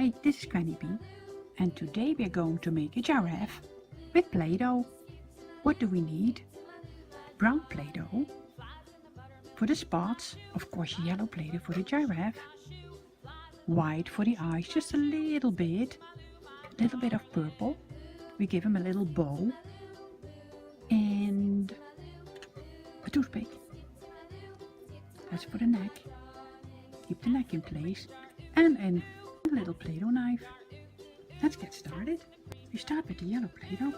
Hi, this is Granny B, and today we're going to make a giraffe with Play-Doh. What do we need? Brown Play-Doh for the spots, of course yellow Play-Doh for the giraffe, white for the eyes, just a little bit of purple. We give him a little bow and a toothpick. That's for the neck. Keep the neck in place, and a little Play-Doh knife. Let's get started. We start with the yellow Play-Doh.